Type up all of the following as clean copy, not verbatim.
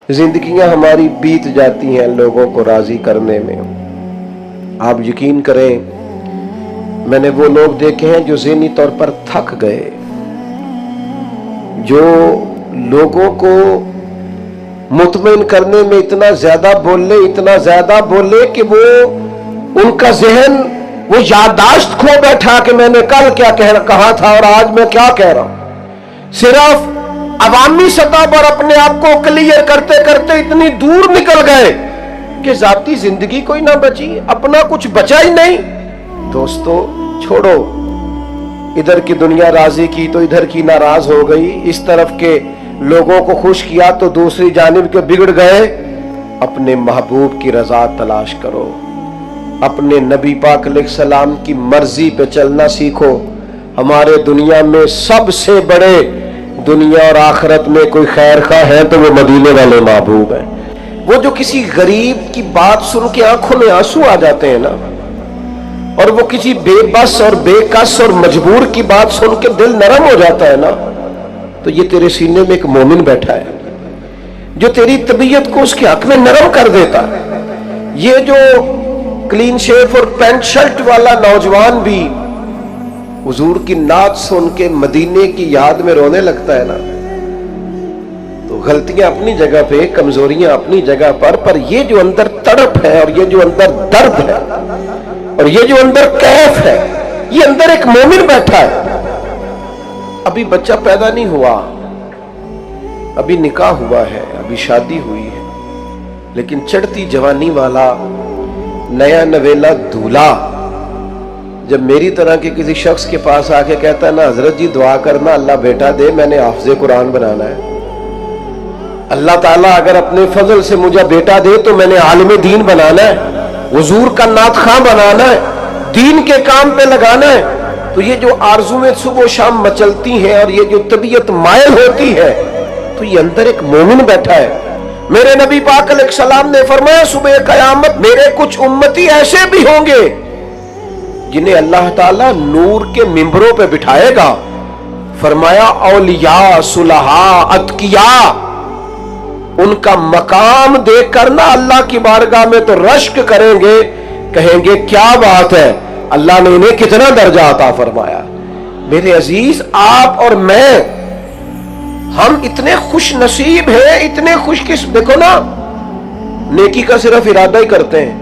जिंदगियां हमारी बीत जाती हैं लोगों को राजी करने में। आप यकीन करें, मैंने वो लोग देखे हैं जो ज़हनी तौर पर थक गए, जो लोगों को मुतमईन करने में इतना ज्यादा बोले कि वो उनका जहन, वो याददाश्त खो बैठा कि मैंने कल क्या कहा था और आज मैं क्या कह रहा हूं। सिर्फ अवामी सतह पर अपने आप को क्लियर करते करते इतनी दूर निकल गए कि जाती जिंदगी कोई ना बची, अपना कुछ बचा ही नहीं। दोस्तों छोड़ो, इधर की दुनिया राजी की तो इधर की नाराज हो गई, इस तरफ के लोगों को खुश किया तो दूसरी जानिब के बिगड़ गए। अपने महबूब की रजा तलाश करो, अपने नबी पाक अलैहिस्सलाम की मर्जी पे चलना सीखो। हमारे दुनिया में सबसे बड़े, दुनिया और आखिरत में कोई खैर खा है तो वो मदीने वाले महबूब है। वो जो किसी गरीब की बात सुन के आंखों में आंसू आ जाते हैं ना, और वो किसी बेबस और बेकस और मजबूर की बात सुन के दिल नरम हो जाता है ना, तो ये तेरे सीने में एक मोमिन बैठा है जो तेरी तबीयत को उसके हक में नरम कर देता है। ये जो क्लीन शेव और पैंट शर्ट वाला नौजवान भी हुजूर की नात सुन के मदीने की याद में रोने लगता है ना, तो गलतियां अपनी जगह पे, कमजोरियां अपनी जगह पर ये जो अंदर तड़प है और ये जो अंदर दर्द है और ये जो अंदर कैफ है, ये अंदर एक मोमिन बैठा है। अभी बच्चा पैदा नहीं हुआ, अभी निकाह हुआ है, अभी शादी हुई है, लेकिन चढ़ती जवानी वाला नया नवेला दूल्हा जब मेरी तरह के किसी शख्स के पास आके कहता है ना, हजरत जी दुआ करना अल्लाह बेटा दे, मैंने हाफिज़े कुरान बनाना है, अल्लाह ताला अगर अपने फजल से मुझे बेटा दे तो मैंने आलिम दीन बनाना है, हुजूर का नात खां बनाना है, दीन के काम पे लगाना है, तो ये जो आरज़ुएं सुबह शाम मचलती हैं और ये जो तबीयत मायल होती है, तो ये अंदर एक मोमिन बैठा है। मेरे नबी पाक अलैहिस्सलाम ने फरमाया, सुबह क़यामत मेरे कुछ उम्मती ऐसे भी होंगे जिन्हें अल्लाह ताला नूर के मिंबरों पे बिठाएगा। फरमाया औलिया, सुलहा, अतकिया, उनका मकाम देखकर ना अल्लाह की बारगाह में तो रश्क करेंगे, कहेंगे क्या बात है, अल्लाह ने इन्हें कितना दर्जा अता फरमाया। मेरे अजीज, आप और मैं, हम इतने खुश नसीब हैं, इतने खुश देखो ना, नेकी का सिर्फ इरादा ही करते हैं,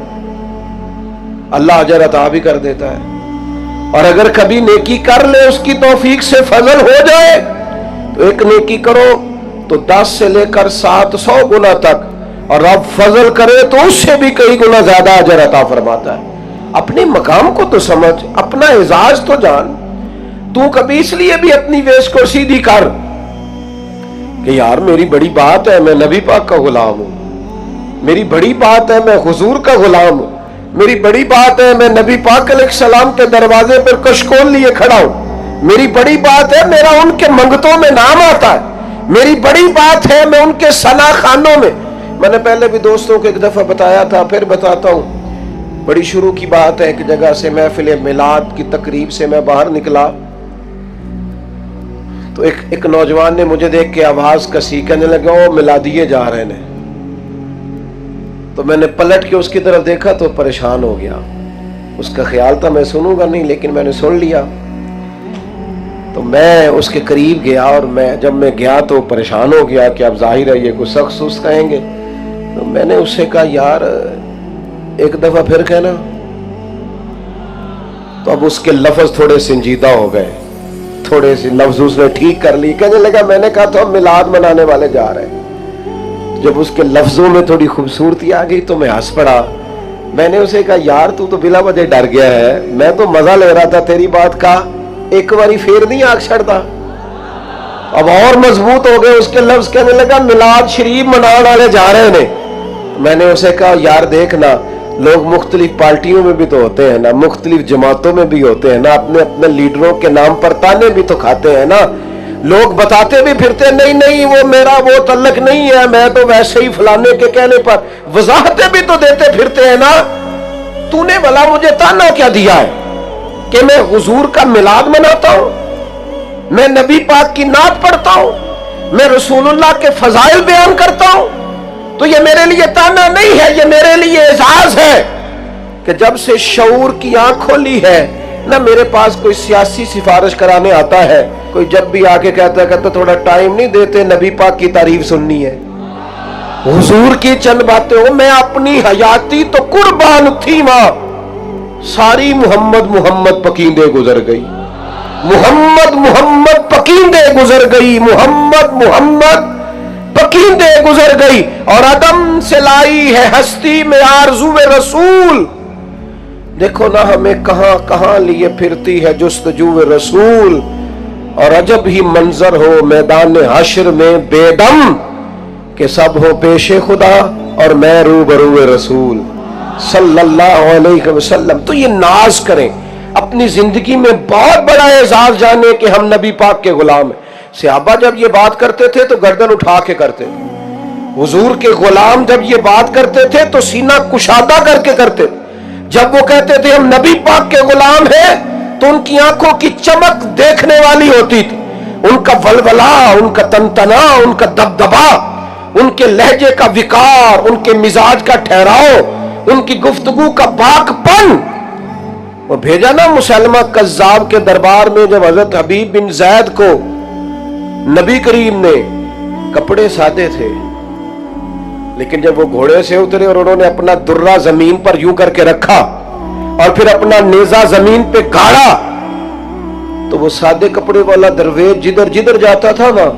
अल्लाह अजर अता भी कर देता है। और अगर कभी नेकी कर ले, उसकी तौफीक से फजल हो जाए, तो एक नेकी करो तो 10 से लेकर 700 गुना तक, और रब फजल करे तो उससे भी कई गुना ज्यादा अजर अता फरमाता है। अपने मकाम को तो समझ, अपना एजाज तो जान। तू कभी इसलिए भी अपनी वेश को सीधी कर कि यार मेरी बड़ी बात है, मैं नबी पाक का गुलाम हूं, मेरी बड़ी बात है मैं हुजूर का गुलाम हूं, मेरी बड़ी बात है मैं नबी पाक अलैहिस्सलाम के दरवाजे पर कशकोल लिए खड़ा हूं, मेरी बड़ी बात है मेरा उनके मंगतों में नाम आता है, मेरी बड़ी बात है मैं उनके सना खानों में। मैंने पहले भी दोस्तों को एक दफा बताया था, फिर बताता हूं, बड़ी शुरू की बात है। एक जगह से महफिल मिलाद की तकरीब से मैं बाहर निकला तो एक नौजवान ने मुझे देख के आवाज कसी, कहने लगा वो मिलादिये जा रहे हैं। तो मैंने पलट के उसकी तरफ देखा तो परेशान हो गया। उसका ख्याल था मैं सुनूंगा नहीं, लेकिन मैंने सुन लिया। तो मैं उसके करीब गया और जब मैं गया तो परेशान हो गया कि अब जाहिर है ये कुछ सख्त सुस्त कहेंगे। तो मैंने उससे कहा यार एक दफा फिर कहना। तो अब उसके लफ्ज थोड़े संजीदा हो गए, थोड़े से लफ्ज उसने ठीक कर ली। कहने लगा मैंने कहा तो हम मिलाद मनाने वाले जा रहे हैं। जब उसके लफ्जों में थोड़ी खूबसूरती आ गई तो मैं हंस पड़ा। मैंने उसे कहा यार तू तो बिला वजह डर गया है, मैं तो मजा ले रहा था तेरी बात का, एक बारी फेर नहीं आग छड़ता। अब और मजबूत हो गए उसके लफ्ज। कहने लगा मिलाद शरीफ मनाने वाले जा रहे हैं। मैंने उसे कहा यार देखना, लोग मुख्तलिफ पार्टियों में भी तो होते हैं ना, मुख्तलिफ जमातों में भी होते हैं ना, अपने अपने लीडरों के नाम पर ताने भी तो खाते हैं ना, लोग बताते भी फिरते नहीं नहीं वो मेरा वो तल्लक नहीं है, मैं तो वैसे ही फलाने के कहने पर वजाहतें भी तो देते फिरते हैं ना। तूने भला मुझे ताना क्या दिया है कि मैं हुजूर का मिलाद मनाता हूं, मैं नबी पाक की नात पढ़ता हूं, मैं रसूलुल्लाह के फजाइल बयान करता हूं, تو یہ میرے لیے تانا نہیں ہے، یہ میرے لیے اعزاز ہے کہ جب سے شعور کی آنکھ کھولی ہے نہ میرے پاس کوئی سیاسی سفارش کرانے آتا ہے، کوئی جب بھی آ کے کہتا تھوڑا ٹائم نہیں دیتے، نبی پاک کی تعریف سننی ہے، حضور کی چند باتیں ہو، میں اپنی حیاتی تو قربان تھی ماں، ساری محمد محمد پکیندے گزر گئی، محمد محمد پکیندے گزر گئی، محمد محمد پکیندے گزر گئی، اور عدم سے لائی ہے ہستی میں آرزو رسول۔ دیکھو نا ہمیں کہاں کہاں لیے پھرتی ہے جستجو رسول، اور عجب ہی منظر ہو میدان حشر میں بے دم کہ سب ہو پیش خدا اور میں روبرو رسول صلی اللہ علیہ وسلم۔ تو یہ ناز کریں، اپنی زندگی میں بہت بڑا اعزاز جانے کہ ہم نبی پاک کے غلام ہیں۔ صحابہ جب یہ بات کرتے تھے تو گردن اٹھا کے کرتے تھے، حضور کے غلام جب یہ بات کرتے تھے تو سینہ کشادہ کر کے کرتے تھے، جب وہ کہتے تھے ہم نبی پاک کے غلام ہیں تو ان کی آنکھوں کی چمک دیکھنے والی ہوتی تھی، ان کا ولولہ، ان کا تنتنا، ان کا دبدبا، ان کے لہجے کا وقار، ان کے مزاج کا ٹھہراؤ، ان کی گفتگو کا پاک پن۔ وہ بھیجا نا مسلمہ کذاب کے دربار میں جب حضرت حبیب بن زید کو نبی کریم نے، کپڑے سادے تھے لیکن جب وہ گھوڑے سے اترے اور انہوں نے اپنا درہ زمین پر یوں کر کے رکھا اور پھر اپنا نیزہ زمین پہ گاڑا تو وہ سادے کپڑے والا درویش جدھر جدھر جاتا تھا نا،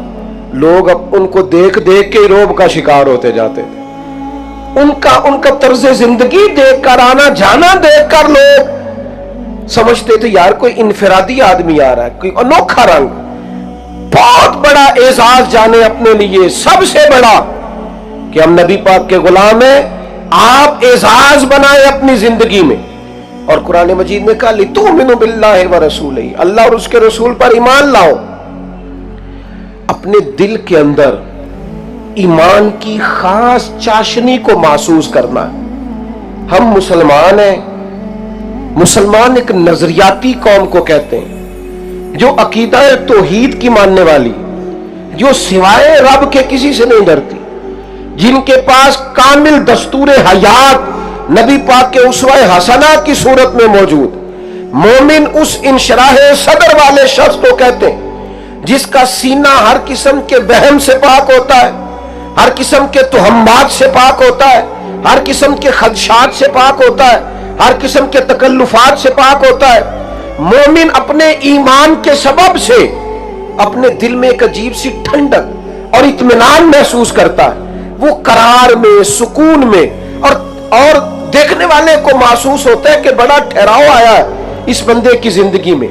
لوگ ان کو دیکھ دیکھ کے روب کا شکار ہوتے جاتے تھے۔ ان کا طرز زندگی دیکھ کر، آنا جانا دیکھ کر لوگ سمجھتے تھے یار کوئی انفرادی آدمی آ رہا ہے، کوئی انوکھا رنگ۔ بہت بڑا اعزاز جانے اپنے لیے، سب سے بڑا، کہ ہم نبی پاک کے غلام ہیں۔ آپ اعزاز بنائیں اپنی زندگی میں، اور قرآن مجید میں کہا لِتُؤْمِنُوا بِاللَّهِ وَرَسُولِهِ، اللہ اور اس کے رسول پر ایمان لاؤ۔ اپنے دل کے اندر ایمان کی خاص چاشنی کو محسوس کرنا ہے۔ ہم مسلمان ہیں، مسلمان ایک نظریاتی قوم کو کہتے ہیں جو عقیدہ توحید کی ماننے والی، جو سوائے رب کے کسی سے نہیں ڈرتی، جن کے پاس کامل دستور حیات نبی پاک کے اسوہ حسنہ کی صورت میں موجود۔ مومن اس انشراح صدر والے شخص کو کہتے ہیں جس کا سینہ ہر قسم کے وہم سے پاک ہوتا ہے، ہر قسم کے تہمات سے پاک ہوتا ہے، ہر قسم کے خدشات سے پاک ہوتا ہے، ہر قسم کے تکلفات سے پاک ہوتا ہے۔ مومن اپنے ایمان کے سبب سے اپنے دل میں ایک عجیب سی ٹھنڈک اور اطمینان محسوس کرتا ہے، وہ قرار میں، سکون میں، اور دیکھنے والے کو محسوس ہوتا ہے کہ بڑا ٹھہراؤ آیا ہے اس بندے کی زندگی میں۔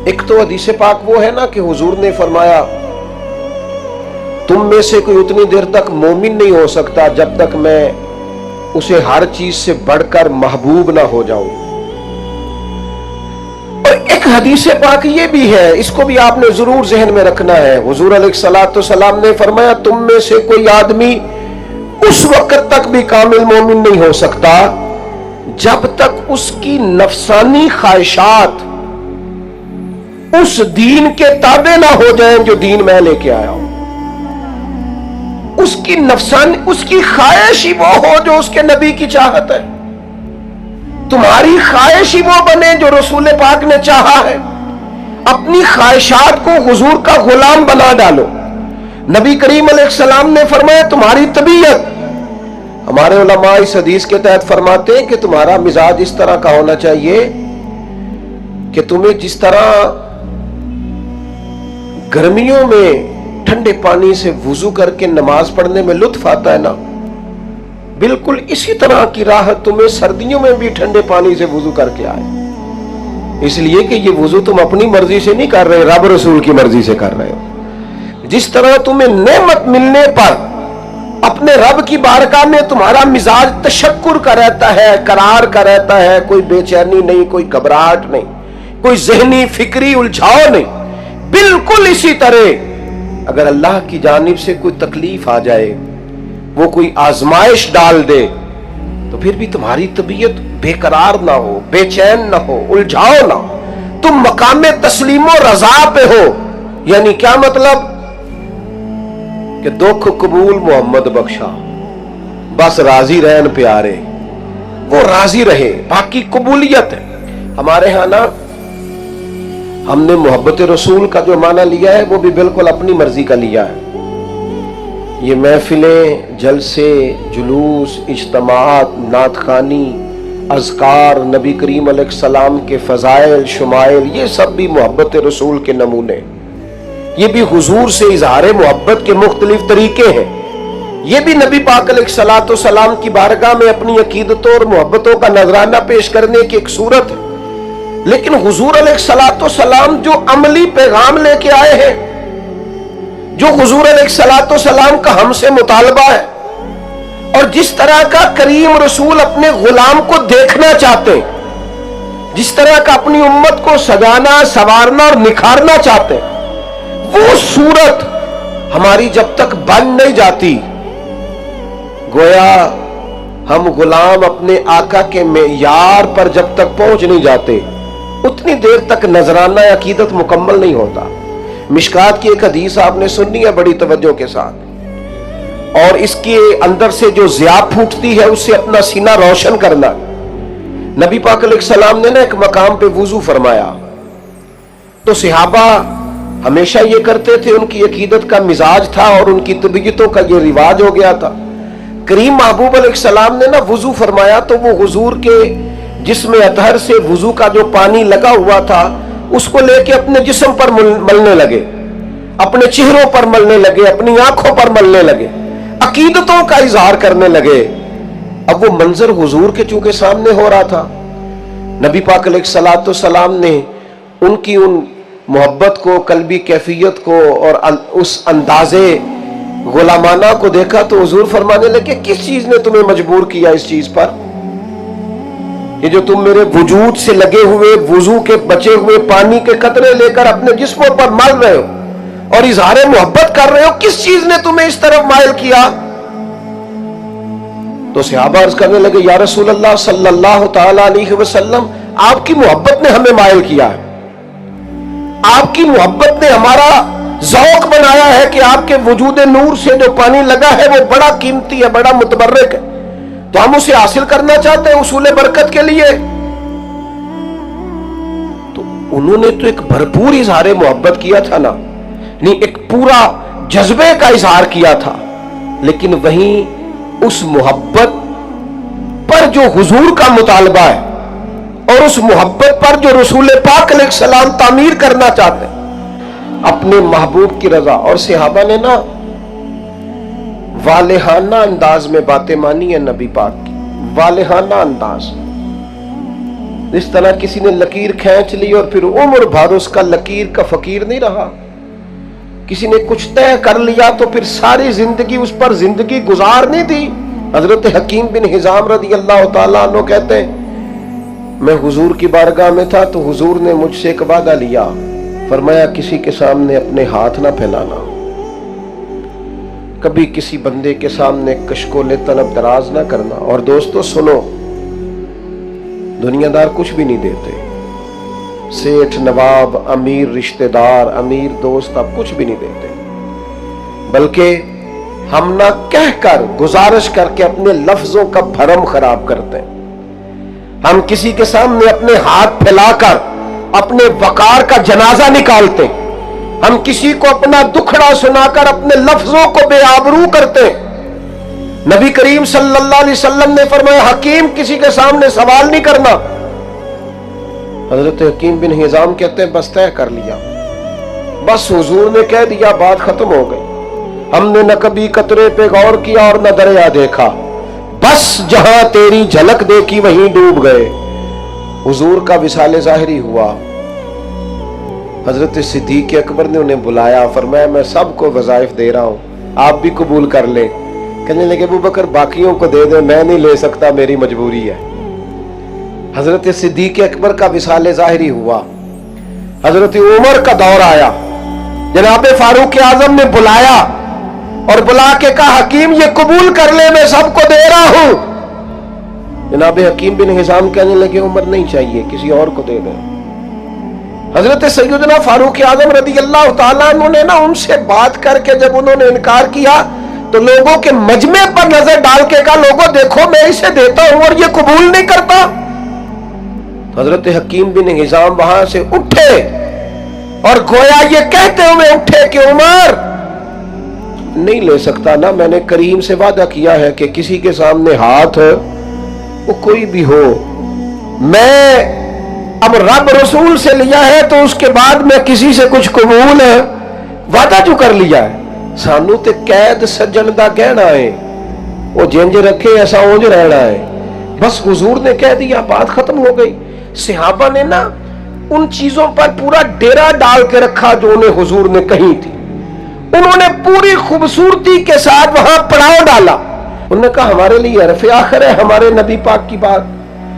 ایک تو حدیث پاک وہ ہے نا کہ حضور نے فرمایا تم میں سے کوئی اتنی دیر تک مومن نہیں ہو سکتا جب تک میں اسے ہر چیز سے بڑھ کر محبوب نہ ہو جاؤں۔ اور ایک حدیث پاک یہ بھی ہے، اس کو بھی آپ نے ضرور ذہن میں رکھنا ہے۔ حضور علیہ السلام نے فرمایا تم میں سے کوئی آدمی اس وقت تک بھی کامل مومن نہیں ہو سکتا جب تک اس کی نفسانی خواہشات اس دین کے تابع نہ ہو جائیں جو دین میں لے کے آیا ہوں۔ اس کی نفسانی، اس کی خواہش ہی وہ ہو جو اس کے نبی کی چاہت ہے، تمہاری خواہش ہی وہ بنے جو رسول پاک نے چاہا ہے۔ اپنی خواہشات کو حضور کا غلام بنا ڈالو۔ نبی کریم علیہ السلام نے فرمایا تمہاری طبیعت، ہمارے علماء اس حدیث کے تحت فرماتے ہیں کہ تمہارا مزاج اس طرح کا ہونا چاہیے کہ تمہیں جس طرح گرمیوں میں ٹھنڈے پانی سے وضو کر کے نماز پڑھنے میں لطف آتا ہے نا، بالکل اسی طرح کی راحت تمہیں سردیوں میں بھی ٹھنڈے پانی سے وضو کر کے آئے، اس لیے کہ یہ وضو تم اپنی مرضی سے نہیں کر رہے، رب رسول کی مرضی سے کر رہے ہو۔ جس طرح تمہیں نعمت ملنے پر اپنے رب کی بارگاہ میں تمہارا مزاج تشکر کا رہتا ہے، قرار کا رہتا ہے، کوئی بے چینی نہیں، کوئی گھبراہٹ نہیں، کوئی ذہنی فکری الجھاؤ نہیں، بالکل اسی طرح اگر اللہ کی جانب سے کوئی تکلیف آ جائے، وہ کوئی آزمائش ڈال دے، تو پھر بھی تمہاری طبیعت بے قرار نہ ہو، بے چین نہ ہو، الجھاؤ نہ ہو، تم مقام تسلیم و رضا پہ ہو۔ یعنی کیا مطلب؟ کہ دکھ قبول محمد بخشا، बस राजी रहन प्यारे, वो राजी रहे, बाकी कबूलियत है। हमारे यहाँ ना हमने मोहब्बत रसूल का जो माना लिया है वो भी बिल्कुल अपनी मर्जी का लिया है। ये महफिलें, जलसे, जुलूस, इज्तमात, नात खानी, अज़कार, नबी करीम अलैहिस्सलाम के फ़ज़ाइल शुमाइल, ये सब भी मोहब्बत रसूल के नमूने, ये भी हुजूर से इजहार मोहब्बत के मुख्तलिफ तरीके हैं। ये भी नबी पाक अलैहिस्सलाम की बारगाह में अपनी अकीदतों और मोहब्बतों का नजराना पेश करने की एक सूरत है। लेकिन हुजूर अलैहिस्सलाम जो अमली पैगाम लेके आए हैं, जो हुजूर अलैहिस्सलाम का हमसे मुतालबा है, और जिस तरह का करीम रसूल अपने गुलाम को देखना चाहते हैं, जिस तरह का अपनी उम्मत को सजाना, संवारना और निखारना चाहते हैं, वो सूरत हमारी जब तक बन नहीं जाती, गोया हम गुलाम अपने आका के मेयार पर जब तक पहुंच नहीं जाते, उतनी देर तक नजराना अकीदत मुकम्मल नहीं होता। मिशकात की एक हदीस आपने सुननी है बड़ी तवज्जो के साथ, और इसके अंदर से जो ज़िया फूटती है उससे अपना सीना रोशन करना। नबी पाक अलैहिस्सलाम ने ना एक मकाम पे वुजू फरमाया, तो सहाबा हमेशा ये करते थे, उनकी अकीदत का मिजाज था और उनकी तबीयतों का ये रिवाज हो गया था। करीम महबूब अलैहिस्सलाम ने ना वुजू फरमाया तो वो हुजूर के जिस्म अतहर से वुजू का जो पानी लगा हुआ था उसको लेके अपने जिस्म पर मलने लगे, अपने चेहरों पर मलने लगे, अपनी आंखों पर मलने लगे, अकीदतों का इजहार करने लगे। अब वो मंजर हुजूर के चूंकि सामने हो रहा था, नबी पाक अलैहिस्सलाम ने उनकी उन मोहब्बत को, कल्बी कैफियत को और उस अंदाजे गुलामाना को देखा तो हुजूर फरमाने लगे, किस चीज ने तुम्हें मजबूर किया इस चीज पर? ये जो तुम मेरे वजूद से लगे हुए वुजू के बचे हुए पानी के कतरे लेकर अपने जिस्मों पर मल रहे हो और इजहार मोहब्बत कर रहे हो, किस चीज ने तुम्हें इस तरफ माइल किया? तो सहाबा अर्ज करने लगे, या रसूल अल्लाह सल्लल्लाहु तआला अलैहि वसल्लम, आपकी मोहब्बत ने हमें माइल किया है, आपकी मोहब्बत ने हमारा ज़ौक़ बनाया है कि आपके वजूद नूर से जो पानी लगा है वो बड़ा कीमती है, बड़ा मुतबर्रक है, तो हम उसे हासिल करना चाहते हैं उसूल बरकत के लिए। तो उन्होंने तो एक भरपूर इजहार मोहब्बत किया था ना, नहीं एक पूरा जज्बे का इजहार किया था, लेकिन वहीं उस मोहब्बत पर जो हुजूर का मुतालबा है और उस मोहब्बत पर जो रसूल पाक अलैहिस्सलाम तामीर करना चाहते हैं, अपने महबूब की रजा। और सहाबा ने ना वालेहाना अंदाज में बातें मानी है नबी पाक की, वालेहाना अंदाज। इस तरह किसी ने लकीर खींच ली और फिर उम्र भर उसका लकीर का फकीर नहीं रहा। किसी ने कुछ तय कर लिया तो फिर सारी जिंदगी उस पर जिंदगी गुजारनी थी। हजरत हकीम बिन हिजाम रदी अल्लाह तआला अन्हु कहते हैं, मैं हुजूर की बारगाह में था तो हुजूर ने मुझसे एक वादा लिया, फरमाया किसी के सामने अपने हाथ ना फैलाना, कभी किसी बंदे के सामने कशकोले तलब दराज ना करना। और दोस्तों सुनो, दुनियादार कुछ भी नहीं देते, सेठ, नवाब, अमीर रिश्तेदार, अमीर दोस्त अब कुछ भी नहीं देते, बल्कि हम ना कहकर गुजारिश करके अपने लफ्जों का भरम खराब करते हैं। हम किसी के सामने अपने हाथ फैलाकर अपने वकार का जनाजा निकालते हैं, हम किसी को अपना दुखड़ा सुनाकर अपने लफ्जों को बेआबरू करते हैं। नबी करीम सल्लल्लाहु अलैहि वसल्लम ने फरमाया, हकीम किसी के सामने सवाल नहीं करना। हजरत हकीम बिन हिजाम कहते हैं, बस तय कर लिया, बस हुजूर ने कह दिया, बात खत्म हो गई। हमने न कभी कतरे पे गौर किया और न दरिया देखा, बस जहां तेरी झलक देखी वहीं डूब गए। हुजूर का विसाले ज़ाहिरी हुआ। हजरत सिद्दीक़ अकबर ने उन्हें बुलाया, फरमाया मैं सबको वज़ाइफ दे रहा हूं, आप भी कबूल कर ले। कहने लगे, अबू बकर बाकियों को दे दे, मैं नहीं ले सकता, मेरी मजबूरी है। हजरत सिद्दीक़ अकबर का विसाले ज़ाहिरी हुआ। हजरत उमर का दौर आया, जनाब फारूक आजम ने बुलाया और बुला के कहा, हकीम ये कबूल कर ले, मैं सबको दे रहा हूं। जनाब हकीम बिन हिजाम कहने लगे, उमर नहीं चाहिए, किसी और को दे दे। हजरत सैयदना फारूक आजम रदी अल्लाह तआला अन्हु ने ना उनसे बात करके जब उन्होंने इनकार किया तो लोगों के मजमे पर नजर डाल के कहा, लोगों देखो मैं इसे देता हूं और ये कबूल नहीं करता। हजरत हकीम बिन हिजाम वहां से उठे और गोया ये कहते हुए उठे कि उमर नहीं ले सकता ना, मैंने करीम से वादा किया है कि किसी के सामने हाथ वो कोई भी हो, मैं अब रब रसूल से लिया है तो उसके बाद मैं किसी से कुछ कबूल है वादा जो कर लिया है। सानू ते कैद सज्जन दा कहना है, वो जिंज रखे ऐसा उंज रहना है। बस हुजूर ने कह दिया, बात खत्म हो गई। सहाबा ने ना उन चीजों पर पूरा डेरा डाल के रखा जो उन्हें हुजूर ने कही थी। उन्होंने पूरी खूबसूरती के साथ वहां पड़ाव डाला। उन्होंने कहा हमारे लिए हरफ आखिर है हमारे नबी पाक की बात।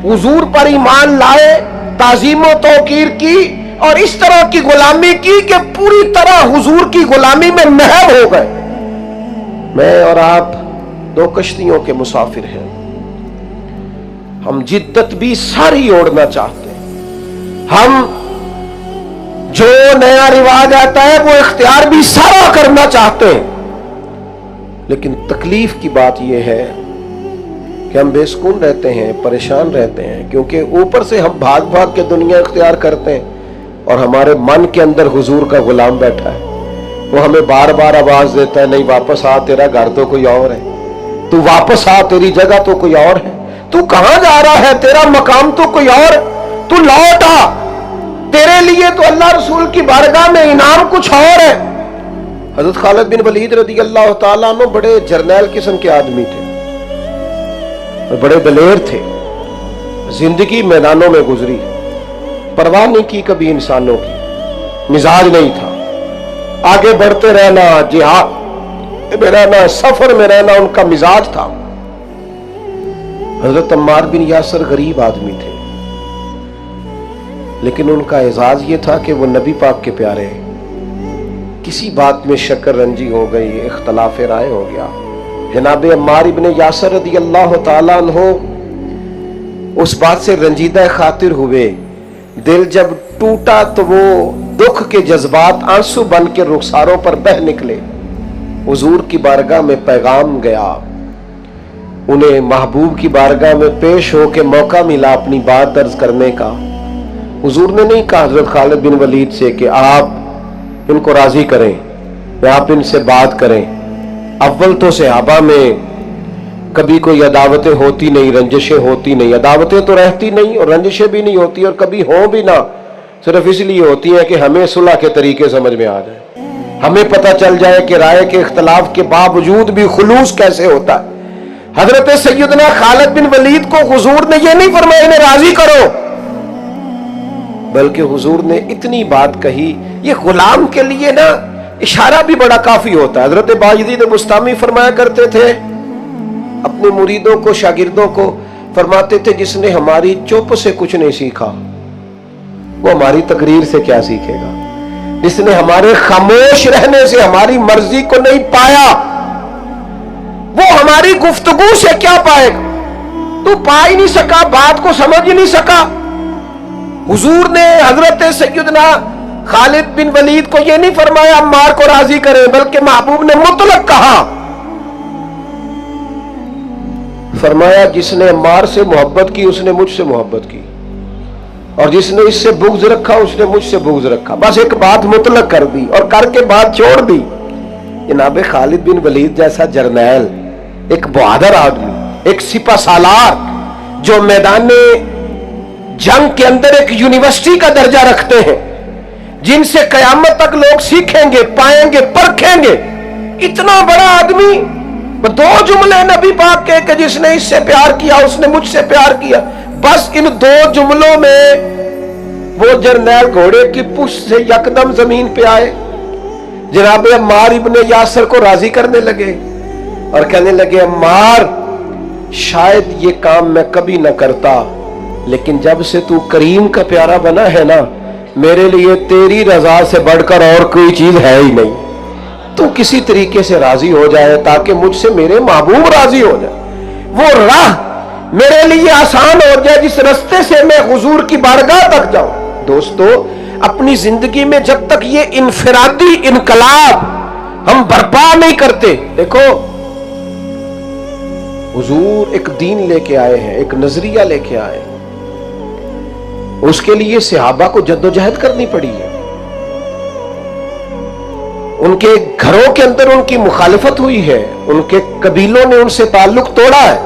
हुजूर पर ईमान लाए, ताजीमो तौकीर की और इस तरह की गुलामी की कि पूरी तरह हुजूर की गुलामी में महव हो गए। मैं और आप दो कश्तियों के मुसाफिर हैं। हम जिद्दत भी सारी ओढ़ना चाहते हैं, हम जो नया रिवाज आता है वो इख्तियार भी सारा करना चाहते हैं। लेकिन तकलीफ की बात यह है कि हम बेसुकून रहते हैं, परेशान रहते हैं, क्योंकि ऊपर से हम भाग भाग के दुनिया इख्तियार करते हैं और हमारे मन के अंदर हुजूर का गुलाम बैठा है। वो हमें बार बार आवाज देता है, नहीं वापस आ, तेरा घर तो कोई और है, तू वापस आ, तेरी जगह तो कोई और है, तू कहां जा रहा है, तेरा मकाम तो कोई और, तू लौट आ, तेरे लिए तो अल्लाह रसूल की बारगाह में इनाम कुछ और है। हजरत खालिद बिन वलीद रज़ी अल्लाह तआला अन्हु बड़े जर्नैल किस्म के आदमी थे और बड़े दलेर थे। जिंदगी मैदानों में गुजरी, परवाह नहीं की कभी इंसानों की, मिजाज नहीं था, आगे बढ़ते रहना, जिहाद में रहना, सफर में रहना उनका मिजाज था। हजरत अम्मार बिन यासर गरीब आदमी थे, लेकिन उनका एजाज ये था कि वो नबी पाक के प्यारे हैं। किसी बात में शक्कर रंजी हो गई, इख्तलाफ राय हो गया, जनाब अम्मार इब्ने यासर रज़ी अल्लाह तआला अन्हु उस बात से रंजीदा खातिर हुए। दिल जब टूटा तो वो दुख के जज्बात आंसू बन के रुखसारों पर बह निकले। हुजूर की बारगाह में पैगाम गया, उन्हें महबूब की बारगाह में पेश हो के मौका मिला अपनी बात अर्ज करने का। हुजूर ने नहीं कहा हजरत खालिद बिन वलीद से कि आप इनको राजी करें या आप इनसे बात करें। अव्वल तो सहाबा में कभी कोई अदावतें होती नहीं, रंजिशें होती नहीं, अदावतें तो रहती नहीं और रंजिशें भी नहीं होती, और कभी हो भी ना सिर्फ इसलिए होती है कि हमें सुलह के तरीके समझ में आ जाए, हमें पता चल जाए कि राय के इख्तलाफ के बावजूद भी खुलूस कैसे होता है। हजरत सैयदना खालिद बिन वलीद को हुजूर ने यह नहीं फरमाया इन्हें राजी करो, बल्कि हुजूर ने इतनी बात कही। ये गुलाम के लिए ना इशारा भी बड़ा काफी होता है। हजरत बायजीद बुस्तामी फरमाया करते थे अपने मुरीदों को, शागिर्दों को, फरमाते थे जिसने हमारी चुप से कुछ नहीं सीखा वो हमारी तकरीर से क्या सीखेगा, जिसने हमारे खामोश रहने से हमारी मर्जी को नहीं पाया वो हमारी गुफ्तगू से क्या पाएगा। तू पा ही नहीं सका, बात को समझ ही नहीं सका। हुजूर ने हजरत सैयदना खालिद बिन वलीद को यह नहीं फरमाया अम्मार को राजी करें, बल्कि महबूब ने मुतलक कहा, फरमाया जिसने अम्मार से मोहब्बत की उसने मुझसे मोहब्बत की, और जिसने इससे बुग़्ज़ रखा उसने मुझसे बुग़्ज़ रखा। बस एक बात मुतलक कर दी और करके बात छोड़ दी। जनाब खालिद बिन वलीद जैसा जर्नैल, एक बहादुर आदमी, एक सिपा सालार जो मैदान जंग के अंदर एक यूनिवर्सिटी का दर्जा रखते हैं, जिनसे कयामत तक लोग सीखेंगे, पाएंगे, परखेंगे, इतना बड़ा आदमी, दो जुमले नबी पाक के जिसने इससे प्यार किया उसने मुझसे प्यार किया, बस इन दो जुमलों में वो जरनैल घोड़े की पुश से यकदम जमीन पे आए, जनाब अम्मार इब्ने यासर को राजी करने लगे और कहने लगे अम्मार शायद ये काम मैं कभी न करता, लेकिन जब से तू करीम का प्यारा बना है ना, मेरे लिए तेरी रजा से बढ़कर और कोई चीज है ही नहीं। तू किसी तरीके से राजी हो जाए ताकि मुझसे मेरे महबूब राजी हो जाए, वो राह मेरे लिए आसान हो जाए जिस रास्ते से मैं हुजूर की बारगाह तक जाऊं। दोस्तों, अपनी जिंदगी में जब तक ये इनफिरादी इनकलाब हम बर्पा नहीं करते, देखो حضور ایک دین لے کے آئے ہیں، ایک نظریہ لے کے آئے ہیں، اس کے لیے صحابہ کو جدوجہد کرنی پڑی ہے، ان کے گھروں کے اندر ان کی مخالفت ہوئی ہے، ان کے قبیلوں نے ان سے تعلق توڑا ہے،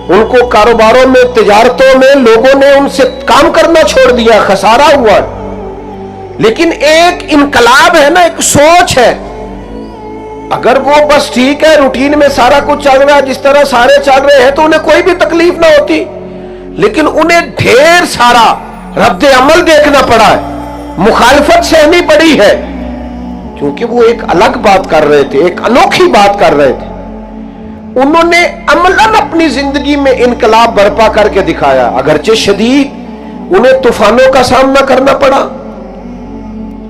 ان کو کاروباروں میں، تجارتوں میں لوگوں نے ان سے کام کرنا چھوڑ دیا، خسارہ ہوا، لیکن ایک انقلاب ہے نا، ایک سوچ ہے۔ اگر وہ بس ٹھیک ہے، روٹین میں سارا کچھ چل رہا ہے جس طرح سارے چل رہے ہیں تو انہیں کوئی بھی تکلیف نہ ہوتی، لیکن انہیں ڈھیر سارا رد عمل دیکھنا پڑا ہے، مخالفت سہنی پڑی ہے، کیونکہ وہ ایک الگ بات کر رہے تھے، ایک انوکھی بات کر رہے تھے۔ انہوں نے عملاً اپنی زندگی میں انقلاب برپا کر کے دکھایا، اگرچہ شدید انہیں طوفانوں کا سامنا کرنا پڑا۔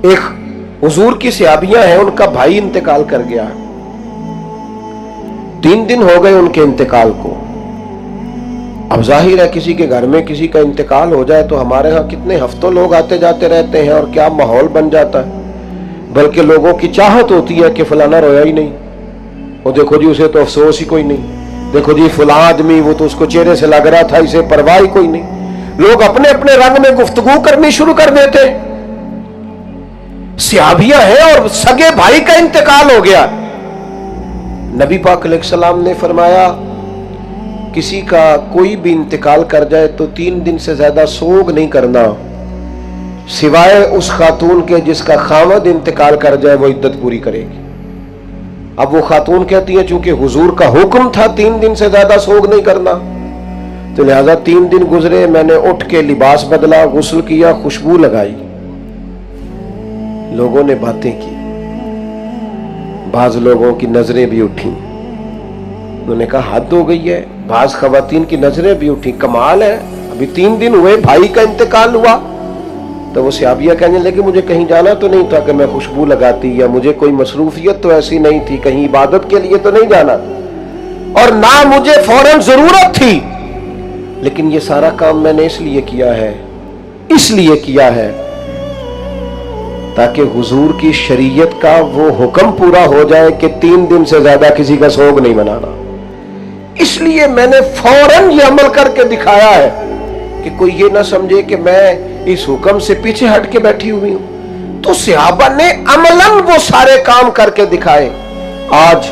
ایک حضور کی صحابیاں ہیں، ان کا بھائی انتقال کر گیا، 3 دن ہو گئے ان کے انتقال کو۔ اب ظاہر ہے کسی کے گھر میں کسی کا انتقال ہو جائے تو ہمارے ہاں کتنے ہفتوں لوگ آتے جاتے رہتے ہیں اور کیا ماحول بن جاتا ہے، بلکہ لوگوں کی چاہت ہوتی ہے کہ فلانا رویا ہی نہیں، وہ دیکھو جی اسے تو افسوس ہی کوئی نہیں، دیکھو جی فلاں آدمی وہ تو اس کو چہرے سے لگ رہا تھا اسے پرواہ ہی کوئی نہیں۔ لوگ اپنے اپنے رنگ میں گفتگو کرنی شروع کر دیتے۔ صحابیہ ہیں اور سگے بھائی کا انتقال ہو گیا۔ نبی پاک علیہ السلام نے فرمایا کسی کا کوئی بھی انتقال کر جائے تو 3 دن سے زیادہ سوگ نہیں کرنا، سوائے اس خاتون کے جس کا خاوند انتقال کر جائے وہ عدت پوری کرے گی۔ اب وہ خاتون کہتی ہے چونکہ حضور کا حکم تھا 3 دن سے زیادہ سوگ نہیں کرنا، تو لہذا 3 دن گزرے، میں نے اٹھ کے لباس بدلا، غسل کیا، خوشبو لگائی، لوگوں نے باتیں کی، بعض لوگوں کی نظریں بھی اٹھیں، انہوں نے کہا حد ہو گئی ہے، بعض خواتین کی نظریں بھی اٹھیں، کمال ہے، ابھی 3 دن ہوئے بھائی کا انتقال ہوا۔ تو وہ صحابیہ کہنے لگے مجھے کہیں جانا تو نہیں تھا کہ میں خوشبو لگاتی، یا مجھے کوئی مصروفیت تو ایسی نہیں تھی، کہیں عبادت کے لیے تو نہیں جانا، اور نہ مجھے فوراً ضرورت تھی، لیکن یہ سارا کام میں نے اس لیے کیا ہے تاکہ حضور کی شریعت کا وہ حکم پورا ہو جائے کہ 3 دن سے زیادہ کسی کا سوگ نہیں منانا، اس لیے میں نے فوراً یہ عمل کر کے دکھایا ہے کہ کوئی یہ نہ سمجھے کہ میں اس حکم سے پیچھے ہٹ کے بیٹھی ہوئی ہوں۔ تو صحابہ نے عملاً وہ سارے کام کر کے دکھائے۔ آج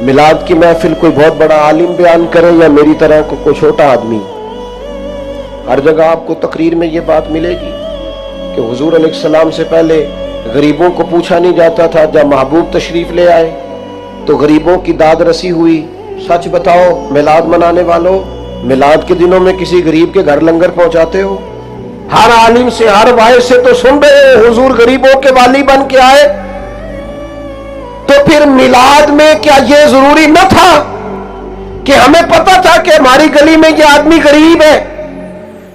میلاد کی محفل کوئی بہت بڑا عالم بیان کرے یا میری طرح کو کوئی چھوٹا آدمی، ہر جگہ آپ کو تقریر میں یہ بات ملے گی کہ حضور علیہ السلام سے پہلے غریبوں کو پوچھا نہیں جاتا تھا، جب محبوب تشریف لے آئے تو غریبوں کی داد رسی ہوئی۔ سچ بتاؤ میلاد منانے والوں، میلاد کے دنوں میں کسی غریب کے گھر لنگر پہنچاتے ہو؟ ہر عالم سے، ہر واعظ سے تو سن رہے ہو حضور غریبوں کے والی بن کے آئے، تو پھر میلاد میں کیا یہ ضروری نہ تھا کہ ہمیں پتا تھا کہ ہماری گلی میں یہ آدمی غریب ہے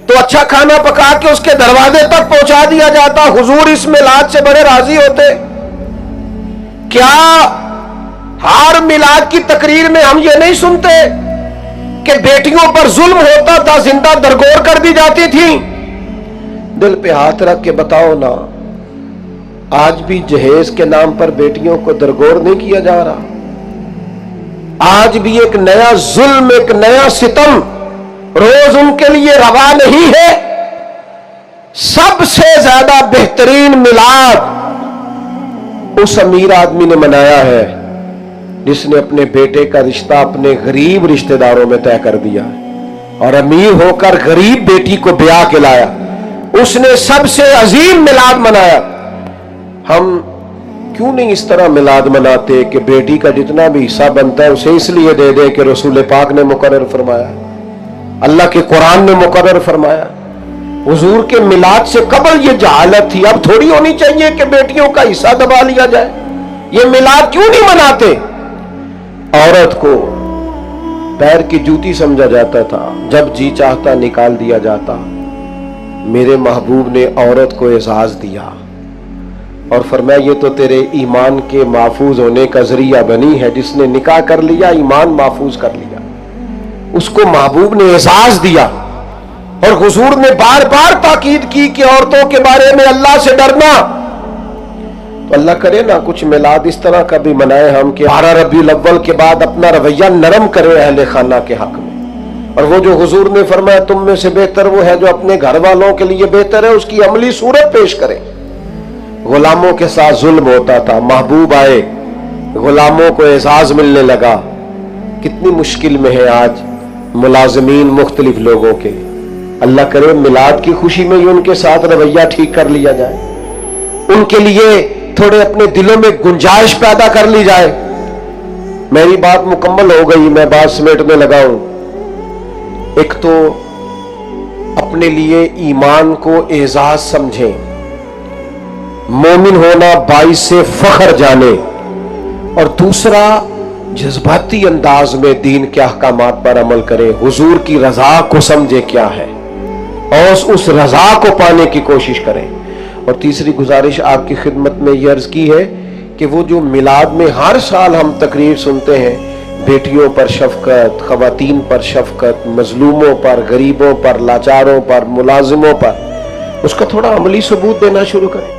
تو اچھا کھانا پکا کے اس کے دروازے تک پہنچا دیا جاتا؟ حضور اس میلاد سے بڑے راضی ہوتے؟ کیا ہر میلاد کی تقریر میں ہم یہ نہیں سنتے کہ بیٹیوں پر ظلم ہوتا تھا، زندہ درگور کر دی جاتی تھی؟ دل پہ ہاتھ رکھ کے بتاؤ نا، آج بھی جہیز کے نام پر بیٹیوں کو درگور نہیں کیا جا رہا؟ آج بھی ایک نیا ظلم، ایک نیا ستم روز ان کے لیے روا نہیں ہے؟ سب سے زیادہ بہترین میلاد اس امیر آدمی نے منایا ہے جس نے اپنے بیٹے کا رشتہ اپنے غریب رشتہ داروں میں طے کر دیا اور امیر ہو کر غریب بیٹی کو بیاہ کے لایا۔ اس نے سب سے عظیم میلاد منایا۔ ہم کیوں نہیں اس طرح میلاد مناتے کہ بیٹی کا جتنا بھی حصہ بنتا ہے اسے اس لیے دے دے کہ رسول پاک نے مقرر فرمایا، اللہ کے قرآن نے مقرر فرمایا۔ حضور کے میلاد سے قبل یہ جہالت تھی، اب تھوڑی ہونی چاہیے کہ بیٹیوں کا حصہ دبا لیا جائے۔ یہ میلاد کیوں نہیں مناتے؟ عورت کو پیر کی جوتی سمجھا جاتا تھا، جب جی چاہتا نکال دیا جاتا۔ میرے محبوب نے عورت کو اعزاز دیا اور فرمایا یہ تو تیرے ایمان کے محفوظ ہونے کا ذریعہ بنی ہے، جس نے نکاح کر لیا ایمان محفوظ کر لیا۔ اس کو محبوب نے اعزاز دیا، اور حضور نے بار بار تاکید کی کہ عورتوں کے بارے میں اللہ سے ڈرنا۔ تو اللہ کرے نا کچھ میلاد اس طرح کا بھی منائے ہم کہ 12 ربیع الاول کے بعد اپنا رویہ نرم کرے اہل خانہ کے حق میں، اور وہ جو حضور نے فرمایا تم میں سے بہتر وہ ہے جو اپنے گھر والوں کے لیے بہتر ہے، اس کی عملی صورت پیش کرے۔ غلاموں کے ساتھ ظلم ہوتا تھا، محبوب آئے، غلاموں کو اعزاز ملنے لگا۔ کتنی مشکل میں ہے آج ملازمین مختلف لوگوں کے، اللہ کرے میلاد کی خوشی میں ہی ان کے ساتھ رویہ ٹھیک کر لیا جائے، ان کے لیے تھوڑے اپنے دلوں میں گنجائش پیدا کر لی جائے۔ میری بات مکمل ہو گئی، میں بات سمیٹنے لگا ہوں۔ ایک تو اپنے لیے ایمان کو اعزاز سمجھیں، مومن ہونا باعث سے فخر جانے، اور دوسرا جذباتی انداز میں دین کے احکامات پر عمل کریں، حضور کی رضا کو سمجھے کیا ہے اور اس رضا کو پانے کی کوشش کریں۔ اور تیسری گزارش آپ کی خدمت میں یہ عرض کی ہے کہ وہ جو میلاد میں ہر سال ہم تقریر سنتے ہیں، بیٹیوں پر شفقت، خواتین پر شفقت، مظلوموں پر، غریبوں پر، لاچاروں پر، ملازموں پر، اس کا تھوڑا عملی ثبوت دینا شروع کریں۔